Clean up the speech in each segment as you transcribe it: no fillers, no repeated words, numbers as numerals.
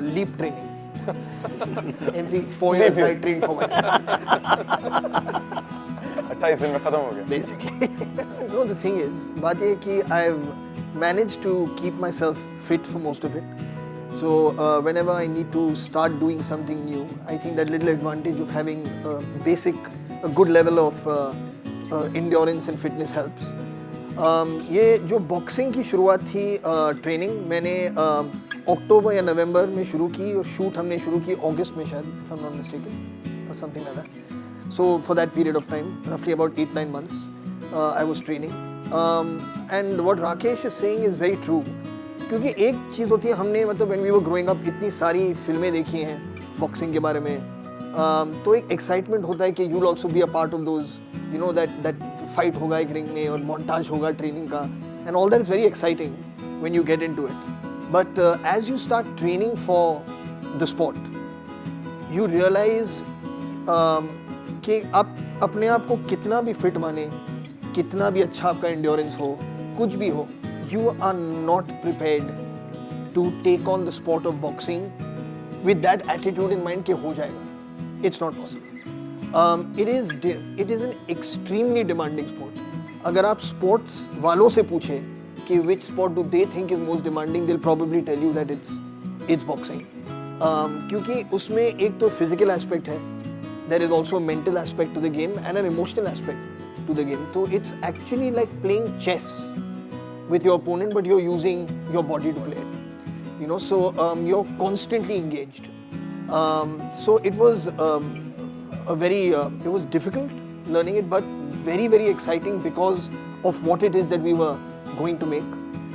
Leap training. Every 4 years I train for one. 28 दिन में खत्म हो गया. Basically. No, the thing is, बात ये है कि I've managed to keep myself fit for most of it. So whenever I need to start doing something new, I think that little advantage of having a good level of endurance and fitness helps. ये जो boxing की शुरुआत थी training मैंने अक्टूबर या नवंबर में शुरू की और शूट हमने शुरू की अगस्त में शायद, if I'm not mistaken, or something like that. So for that period of time, roughly about 8-9 months, I was training. And what Rakesh is saying is very true. क्योंकि एक चीज़ होती है, हमने मतलब when we were growing up इतनी सारी फिल्में देखी हैं बॉक्सिंग के बारे में, तो एक एक्साइटमेंट होता है कि you'll also be a part of those, you know, that fight होगा एक रिंग में और montage होगा ट्रेनिंग का, and all that is very exciting when you get into it. But as you start training for the sport, you realize कि आप अपने आप को कितना भी फिट माने, कितना भी अच्छा आपका endurance हो, कुछ भी हो, you are not prepared to take on the sport of boxing with that attitude in mind कि हो जाएगा. It's not possible. It is an extremely demanding sport. अगर आप sports वालों से पूछें कि which sport do they think is most demanding, they'll probably tell you that it's boxing. क्योंकि उसमें एक तो physical aspect है, there is also a mental aspect to the game and an emotional aspect to the game. So it's actually like playing chess with your opponent, but you're using your body to play it. You know, so you're constantly engaged. So it was it was difficult learning it, but very, very exciting because of what it is that we were going to make.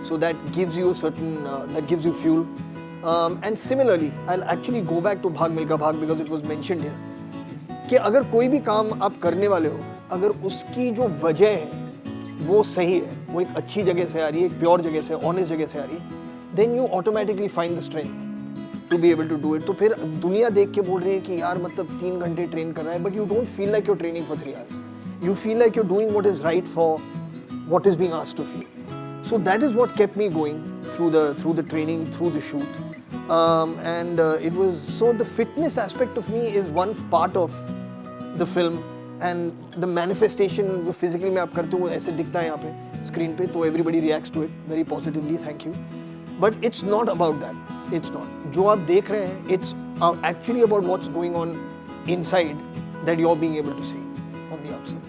So that gives you a certain, that gives you fuel. And similarly, I'll actually go back to Bhag Milkha Bhag because it was mentioned here. कि अगर कोई भी काम आप करने वाले हो, अगर उसकी जो वजह है वो सही है, वो एक अच्छी जगह से आ रही है, एक प्योर जगह से, ऑनेस्ट जगह से आ रही है, then you automatically find the strength to be able to do it. तो फिर दुनिया देख के बोल रही है कि यार मतलब 3 घंटे ट्रेन कर रहा है, but you don't feel like you're training for 3 hours. You feel like you're doing what is right for what is being asked of you. So that is what kept me going through the training, through the shoot. And it was, so the fitness aspect of me is one part of the film, and the manifestation जो physically मैं आप करते हो ऐसे दिखता है यहाँ पे screen पे, तो everybody reacts to it very positively, thank you. But it's not about that. It's not. जो आप देख रहे हैं, it's actually about what's going on inside that you're being able to see on the outside.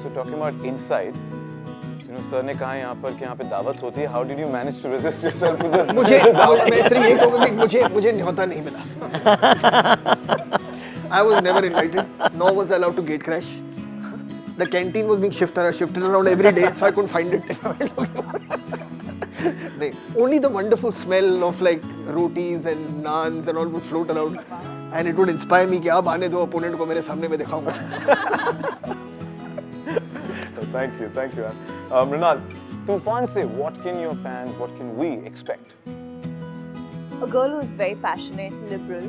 So talking about inside, you know, sir ने कहा यहाँ पर कि यहाँ पे दावत होती है. How did you manage to resist yourself with the मैं सिर्फ ये कहूँगा कि मुझे न्योता नहीं मिला. I was never invited, nor was I allowed to gate crash. The canteen was being shifted around every day, so I couldn't find it. Only the wonderful smell of like rotis and naans and all would float around, and it would inspire me कि अब आने दो opponent को मेरे सामने मैं दिखाऊंगा. Thank you. Mrinal, Tufan say, what can your fans, what can we expect? A girl who is very passionate, liberal,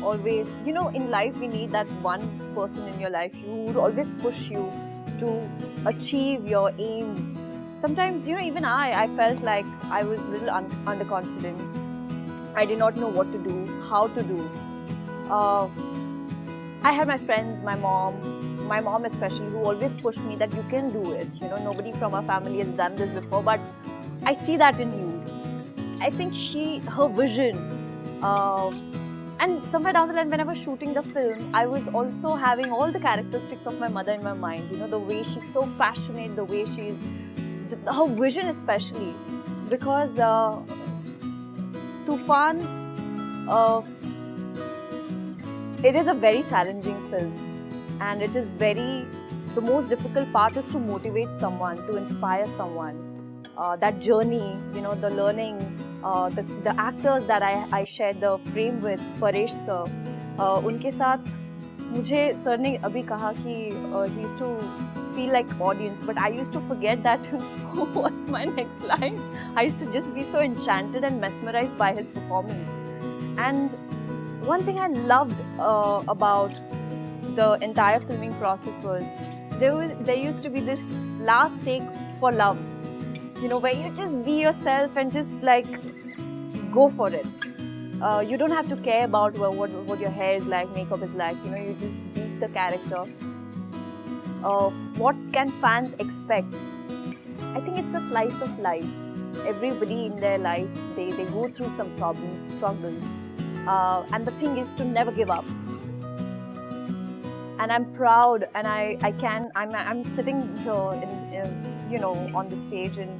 always, you know, in life we need that one person in your life who would always push you to achieve your aims. Sometimes, you know, even I felt like I was a little underconfident. I did not know what to do, how to do. I had my friends, my mom especially, who always pushed me that you can do it. You know, nobody from our family has done this before, but I see that in you. I think her vision, and somewhere down the line when I was shooting the film, I was also having all the characteristics of my mother in my mind. You know, the way she's so passionate, the way her vision especially, because Tufan, it is a very challenging film, and it is the most difficult part is to motivate someone, to inspire someone. That journey, you know, the learning, the actors that I shared the frame with, Paresh sir, उनके साथ मुझे sir ने अभी कहा कि he used to feel like audience, but I used to forget that what's my next line. I used to just be so enchanted and mesmerized by his performance. And one thing I loved about the entire filming process was there used to be this last take for love, you know, where you just be yourself and just like go for it. You don't have to care about what your hair is like, makeup is like. You know, you just beat the character. What can fans expect? I think it's a slice of life. Everybody in their life, they go through some problems, struggles. And the thing is to never give up. And I'm proud, and I'm sitting here in on the stage, and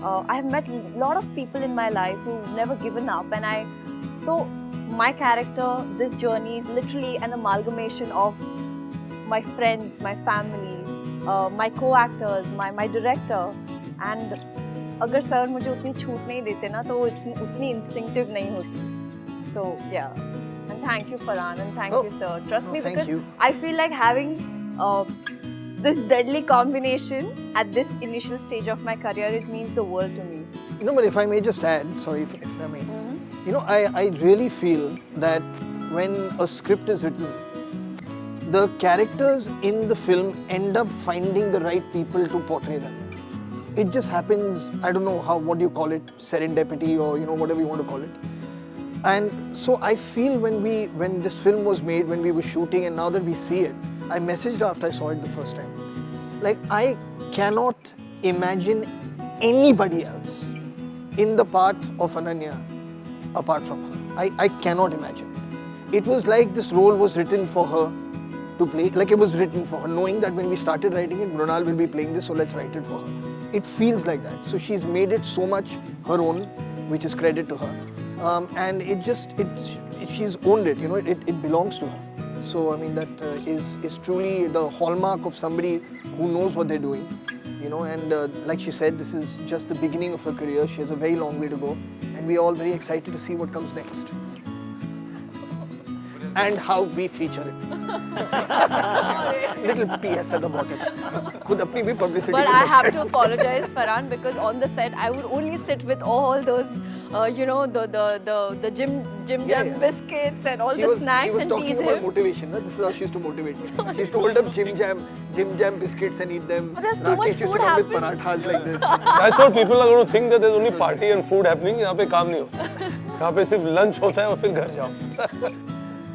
I have met a lot of people in my life who've never given up. So my character, this journey is literally an amalgamation of my friends, my family, my co-actors, my director. And अगर sir मुझे उतनी छूट नहीं देते ना तो वो उतनी instinctive नहीं होती. So yeah, and thank you Farhan, and thank you sir. Trust me, because I feel like having this deadly combination at this initial stage of my career, it means the world to me. You know, but if I may just add, sorry if I may, you know, I really feel that when a script is written, the characters in the film end up finding the right people to portray them. It just happens, I don't know what do you call it, serendipity, or whatever you want to call it. And so I feel when this film was made, when we were shooting, and now that we see it, I messaged after I saw it the first time. Like, I cannot imagine anybody else in the part of Ananya apart from her. I cannot imagine. It was like this role was written for her to play, like it was written for her, knowing that when we started writing it, Mrunal will be playing this, so let's write it for her. It feels like that. So she's made it so much her own, which is credit to her. And she's owned it, it belongs to her. So, I mean, that is truly the hallmark of somebody who knows what they're doing, and like she said, this is just the beginning of her career. She has a very long way to go, and we're all very excited to see what comes next. And how we feature it. Little PS at the bottom. खुद अपनी भी publicity. But I have to apologize, Farhan, because on the set I would only sit with all those, the Jim Jam biscuits and all the snacks and tease him. She was talking about motivation. This is how she used to motivate me. She used to hold up Jim Jam biscuits and eat them. But there's too much Rakesh used to food come with happening. parathas like this. That's what people are going to think, that there's only party and food happening. यहाँ पे काम नहीं होता. यहाँ पे सिर्फ lunch होता है और फिर घर जाओ.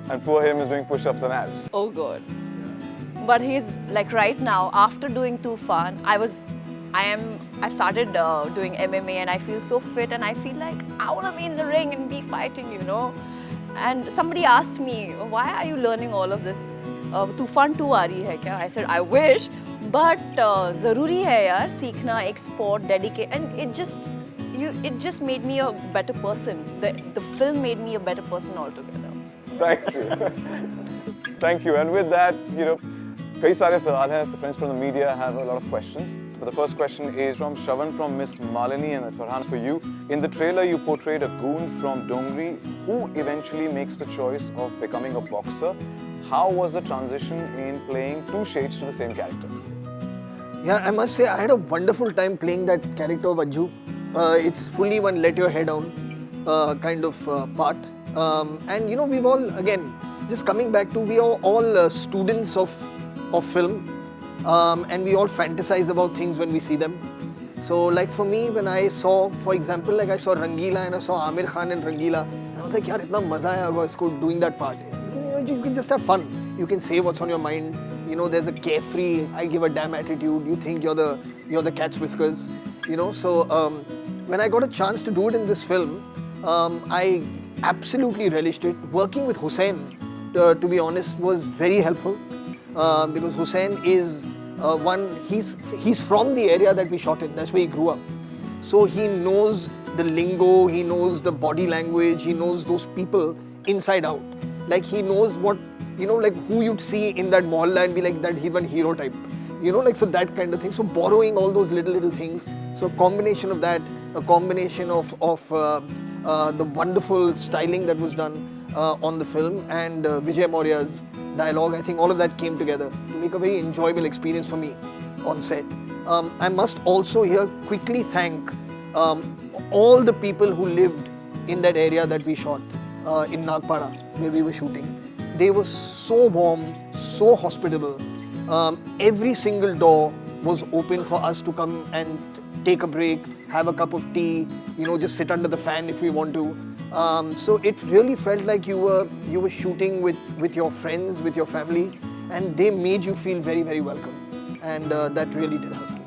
And poor him is doing push-ups and abs. Oh God. But he's like right now, after doing Tufan, I've started doing MMA, and I feel so fit, and I feel like I want to be in the ring and be fighting, And somebody asked me, why are you learning all of this? Tufan 2 aa rahi hai kya? I said, I wish, but zaruri hai yaar, seekhna, ek sport, dedicate, and it just made me a better person. The film made me a better person altogether. Thank you. Thank you. And with that, कई सारे सवाल हैं. The friends from the media have a lot of questions. But the first question is from Shravan from Miss Malini, and Farhan, for you. In the trailer, you portrayed a goon from Dongri who eventually makes the choice of becoming a boxer. How was the transition in playing two shades to the same character? Yeah, I must say I had a wonderful time playing that character of Ajju. It's fully one let your hair down kind of part. And we've all, again, just coming back to, we are all students of film, and we all fantasize about things when we see them. So like for me, when I saw, for example, like I saw Rangila and I saw Amir Khan in Rangila, and I was like, yaar, itna maza aaya hoga doing that part. You can just have fun. You can say what's on your mind. There's a carefree, I give a damn attitude. You think you're the cat's whiskers. So when I got a chance to do it in this film, I absolutely relished it. Working with Hussain, to be honest, was very helpful, because Hussain is he's from the area that we shot in. That's where he grew up. So he knows the lingo, he knows the body language, he knows those people inside out. Like he knows what, like who you'd see in that mohalla and be like that he's one hero type. So that kind of thing. So borrowing all those little things. So combination of that, a combination of the wonderful styling that was done on the film, and Vijay Maurya's dialogue, I think all of that came together to make a very enjoyable experience for me on set. I must also here quickly thank all the people who lived in that area that we shot in Nagpada, where we were shooting. They were so warm, so hospitable. Every single door was open for us to come and take a break, have a cup of tea, just sit under the fan if we want to. So it really felt like you were shooting with your friends, with your family, and they made you feel very, very welcome, and that really did help me.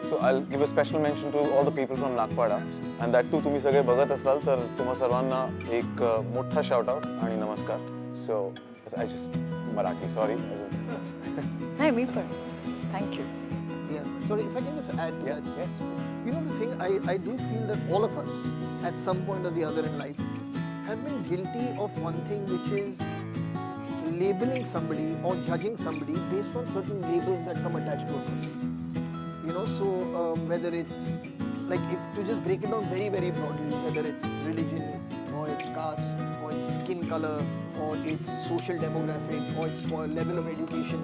So I'll give a special mention to all the people from Nagpada, and that too तुम्ही सगळे बघत असाल तर तुम्हा सर्वांना एक मोठा shout out आणि नमस्कार. So I just Marathi, sorry. Hi, me पण. Thank you. Yeah. Sorry, if I can just add to Yeah, that. yes. You know the thing, I do feel that all of us, at some point or the other in life, have been guilty of one thing, which is labeling somebody or judging somebody based on certain labels that come attached to a person. You know, so whether it's like, if to just break it down very, very broadly, whether it's religion or it's caste or it's skin color or it's social demographic or it's level of education.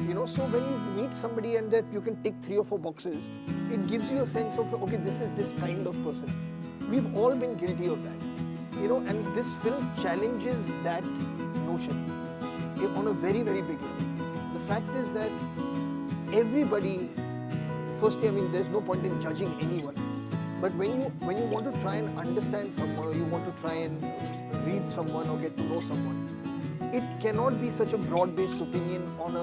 You know, so when you meet somebody and that you can tick 3 or 4 boxes, it gives you a sense of, okay, this is this kind of person. We've all been guilty of that. You know, and this film challenges that notion on a very, very big level. The fact is that everybody, firstly, I mean, there's no point in judging anyone. But when you want to try and understand someone, or you want to try and read someone or get to know someone, it cannot be such a broad-based opinion on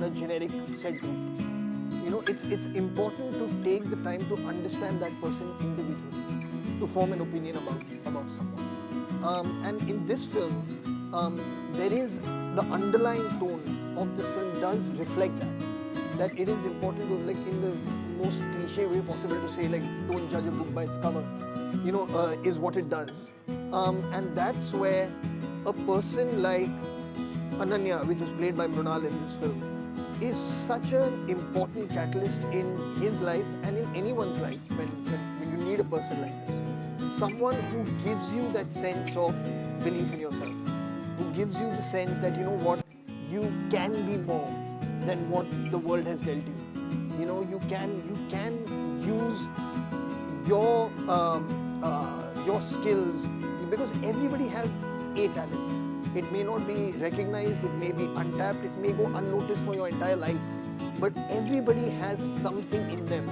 a generic set group. You know, it's important to take the time to understand that person individually, to form an opinion about someone. And in this film, there is the underlying tone of this film does reflect that it is important to, like, in the most cliche way possible to say, like, don't judge a book by its cover, you know, is what it does. And that's where a person like Ananya, which is played by Mrunal in this film, is such an important catalyst in his life and in anyone's life when you need a person like this. Someone who gives you that sense of belief in yourself, who gives you the sense that, you know what, you can be more than what the world has dealt you. You know, you can use your skills, because everybody has a talent. It may not be recognized, it may be untapped, it may go unnoticed for your entire life, but everybody has something in them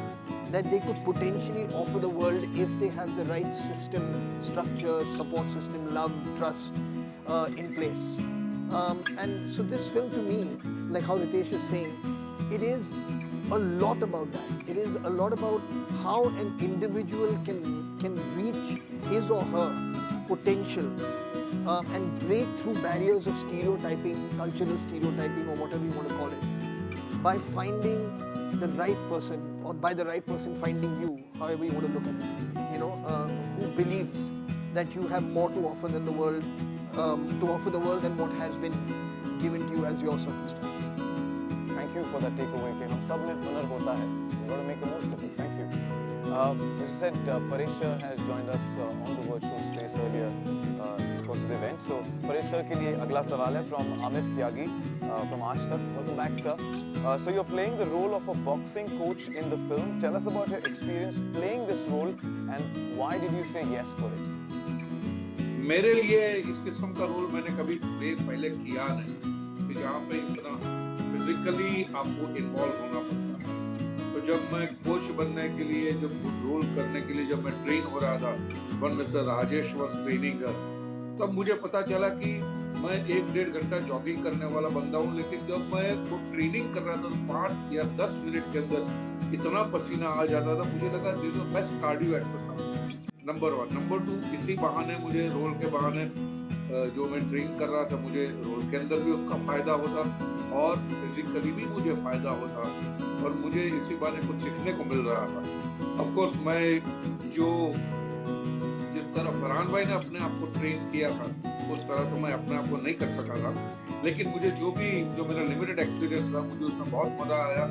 that they could potentially offer the world if they have the right system, structure, support system, love, trust in place. And so this film, to me, like how Ritesh is saying, it is a lot about that. It is a lot about how an individual can reach his or her potential and break through barriers of stereotyping, cultural stereotyping, or whatever you want to call it, by finding the right person, or by the right person finding you, however you want to look at it, you know, who believes that you have more to offer than the world, than what has been given to you as your circumstance. Thank you for that takeaway. कि हम सब में हुनर होता है. You got to make the most of it. Thank you. As you said, Paresh sir has joined us on the virtual space earlier course of the event. So Paresh sir के लिए अगला सवाल है from Amit Tyagi from Aaj Tak. Welcome back, sir. So you're playing the role of a boxing coach in the film. Tell us about your experience playing this role and why did you say yes for it? मेरे लिए इस किस्म का role मैंने कभी play पहले किया नहीं, कि जहाँ पे इतना फिजिकली आपको इन्वॉल्व होना पड़ता है। तो जब मैं कोच बनने के लिए, जब रोल करने के लिए जब मैं ट्रेन हो रहा था, one mister Rajesh was training, तब मुझे पता चला कि मैं 1-1.5 घंटा जॉगिंग करने वाला बंदा हूँ, लेकिन जब मैं वो ट्रेनिंग कर रहा था 5 या 10 मिनट के अंदर इतना पसीना आ जाता था, मुझे लगा this is best cardio exercise. Number 1। Number 2, इसी बहाने मुझे रोल के बहाने जो मैं ट्रेन कर रहा था, मुझे रोल के अंदर भी उसका फायदा होता और फिजिकली भी मुझे फायदा होता और मुझे इसी बहाने कुछ सीखने को मिल रहा था। ऑफ कोर्स मैं जिस तरह फरहान भाई ने अपने आप को ट्रेन किया था, उस तरह तो मैं अपने आप को नहीं कर सका था, लेकिन मुझे जो मेरा लिमिटेड एक्सपीरियंस था, मुझे उसमें बहुत मजा आया।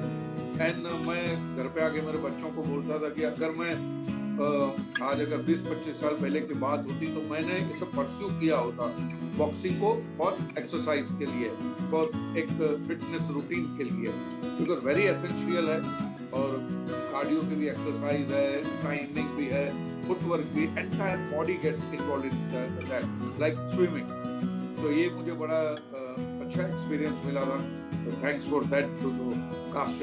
एंड मैं घर पे आके मेरे बच्चों को बोलता था कि अगर मैं आज अगर 20-25 साल पहले की बात होती तो मैंने इसे परस्यू किया होता बॉक्सिंग को और एक्सरसाइज के लिए और एक फिटनेस रूटीन के लिए, क्योंकि वेरी एसेंशियल है और कार्डियो की भी एक्सरसाइज है, टाइमिंग भी है, फुटवर्क भी, entire body gets involve in that like swimming. तो ये मुझे बड़ा अच्छा एक्सपीरियंस मिला था। Thanks for that to cast